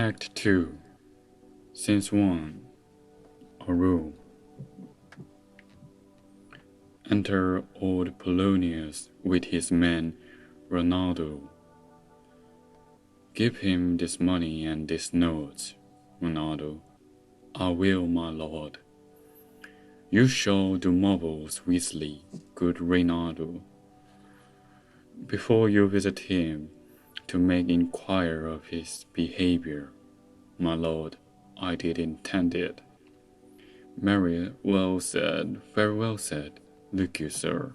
Act 2, Scene 1, a room. Enter old Polonius with his man Ronaldo. Give him this money and this note, Ronaldo. I will, my lord. You shall do marvels wisely, good Ronaldo. Before you visit him, to make inquire of his behavior, my lord, I did intend it. Mary, well said, very well said. Look you, sir.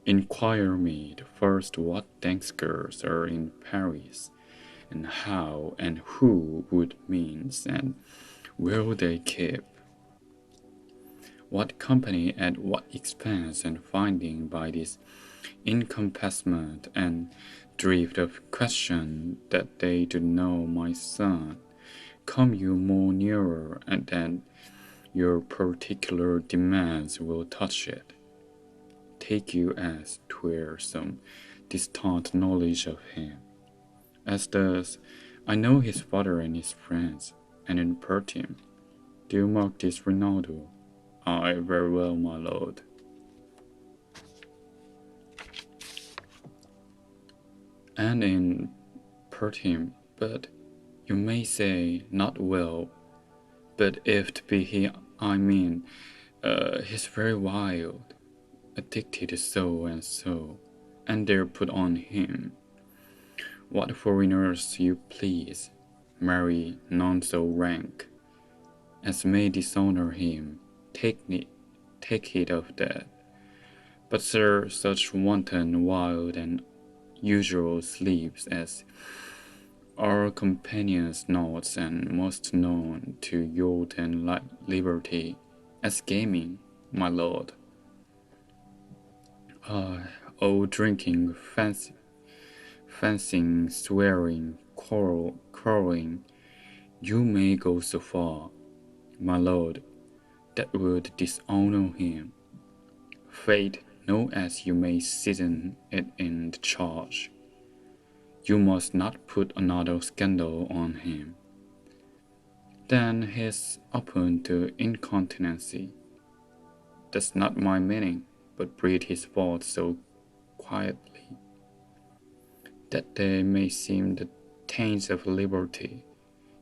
Inquire me first what dancers are in Paris, and how and who would means, and will they keep? What company at what expense, and finding by this encompassment and drift of question that they do know my son, come you more nearer, and then your particular demands will touch it. Take you as 'twere some distant knowledge of him, as does I know his father and his friends, and impart him. Do you mark this, Ronaldo? Aye, very well, my lord. And impart him, but you may say not well, but if to be he, I mean, he's very wild, addicted so and so, and they're put on him. What foreigners you please, marry none so rank, as may dishonor him, take heed of that. But sir, such wanton, wild, and usual sleeps as our companions notes and most known to youth and liberty, as gaming, my lord. Oh, drinking, fencing, swearing, quarreling, you may go so far, my lord, that would dishonor him. Fate, know as you may season it in the charge. You must not put another scandal on him. Then he's open to incontinency. That's not my meaning, but breathe his thoughts so quietly that they may seem the taints of liberty,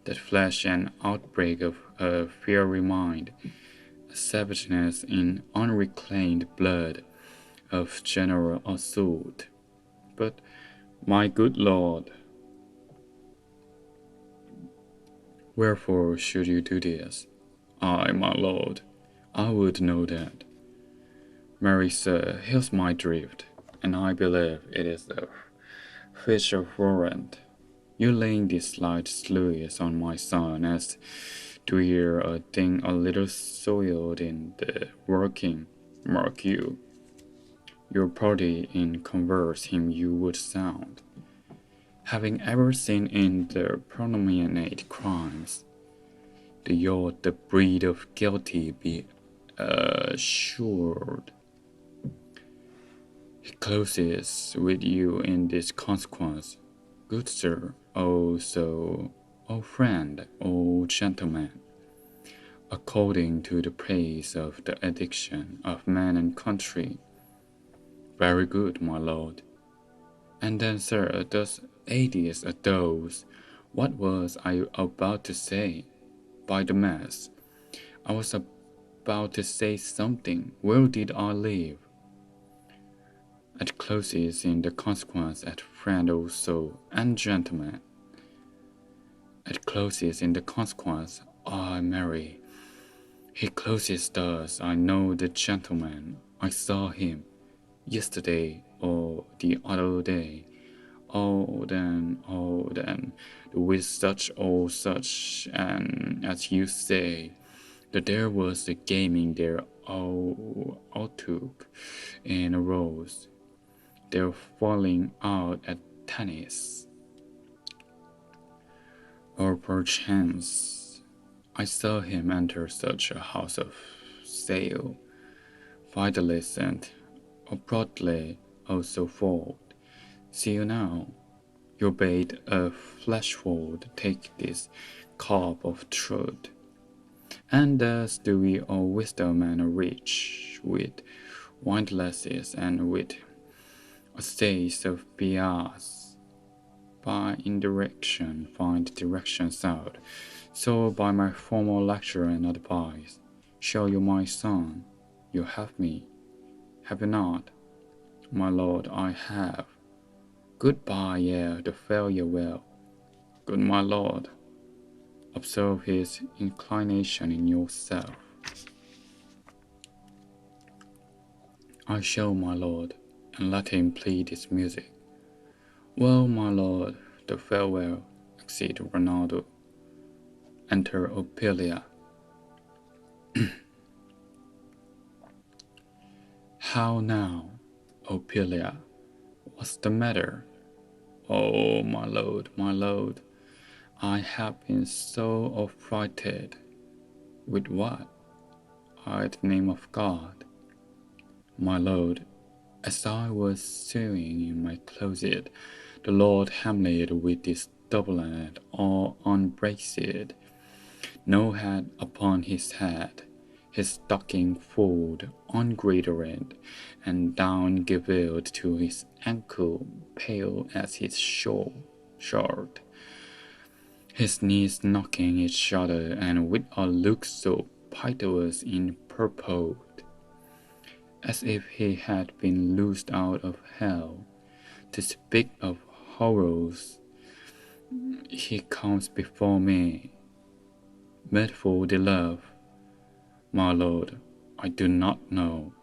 that flash an outbreak of a fiery mind, a savageness in unreclaimed blood of general assault. But, my good lord, wherefore should you do this? I, my lord, I would know that. Marry, sir, here's my drift, and I believe it is the fish of warrant. You laying this light sluice on my son as to hear a thing a little soiled in the working, mark you. Your party in converse him you would sound, having ever seen in the predominate crimes, the yacht, the breed of guilty be assured. He closes with you in this consequence, good sir, oh friend, oh gentleman, according to the praise of the addiction of man and country. Very good, my lord. And then, sir, does Aedes a dose? What was I about to say? By the mass, I was about to say something. Where did I leave? At closes in the consequence at friend also, and gentleman. At closes in the consequence, I marry. He closes thus, I know the gentleman. I saw him yesterday or the other day. Oh then, with such or such, and as you say, that there was the gaming there all took in a rose. They're falling out at tennis. Or perchance I saw him enter such a house of sale, fidelisant, or broadly also forward. See you now, You bade a fleshwood take this cup of truth, and thus do we all wisdom and rich with windlasses and with essays of bias. By indirection find directions out. So by my formal lecture and advice, show you my son, you have me. Have you not? My lord, I have. Goodbye, ere the failure well. Good my lord, observe his inclination in yourself. I show my lord, and let him plead his music. Well, my lord, the farewell, exceed Ronaldo. Enter Ophelia. How now, Ophelia? What's the matter? Oh, my lord, I have been so affrighted. With what? In the name of God. My lord, as I was sewing in my closet, the Lord Hamlet with his doublet all unbraced, no hat upon his head, his stocking fold ungreated, and down givelled to his ankle, pale as his short, his knees knocking each other, and with a look so piteous in purport, as if he had been loosed out of hell. To speak of horrors, he comes before me, made for the love. My lord, I do not know.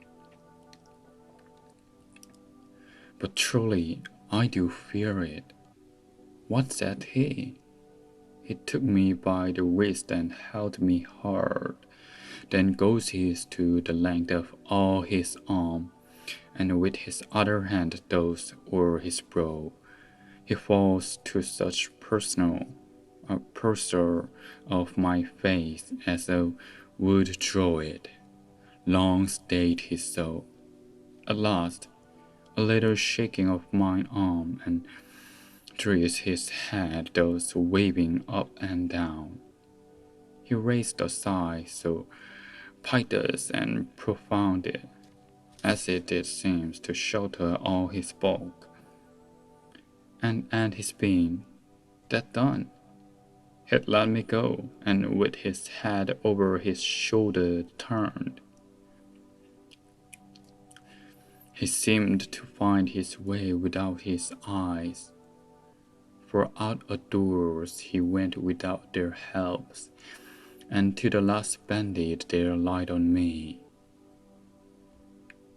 But truly I do fear it. What said he? He took me by the wrist and held me hard. Then goes he to the length of all his arm, and with his other hand does o'er his brow. He falls to such a purser of my face as a would draw it. Long stayed he so. At last, a little shaking of mine arm, and trees his head thus waving up and down. He raised a sigh so piteous and profound, as it did seems to shelter all his bulk, and his being, that done, he'd let me go, and with his head over his shoulder turned, he seemed to find his way without his eyes, for out of doors he went without their helps, and to the last banded their light on me.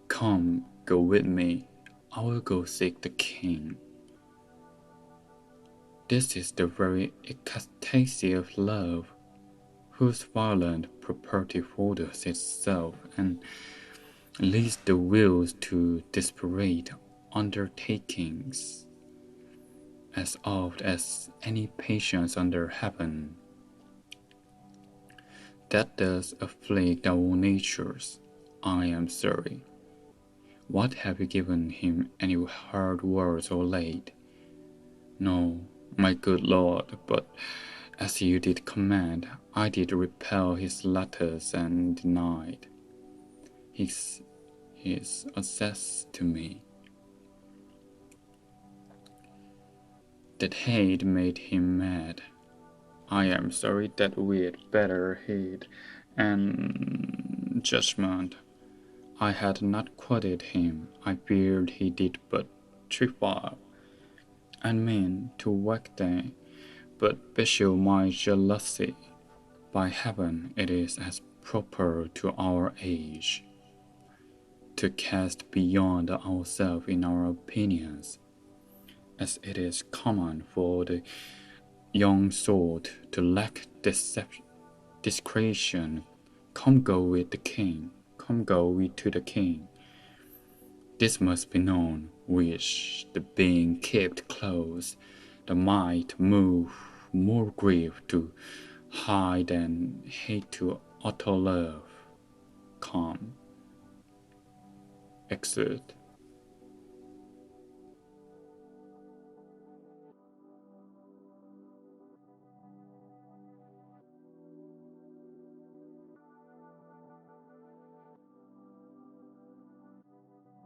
Come, go with me, I will go seek the king. This is the very ecstasy of love, whose violent property forders itself, and leads the wills to desperate undertakings, as oft as any patience under heaven. That does afflict our natures, I am sorry. What have you given him any hard words or laid? No, my good lord, but as you did command, I did repel his letters and denied his access to me. That hate made him mad. I am sorry that with better heed and judgment I had not quoted him. I feared he did but trifle, and mean to whack them, but besew my jealousy. By heaven, it is as proper to our age to cast beyond ourselves in our opinions, as it is common for the young sort to lack discretion. Come go with the king, come go we to the king. This must be known, which, the being kept close, the might move more grief to hide than hate to utter love. Come, exit.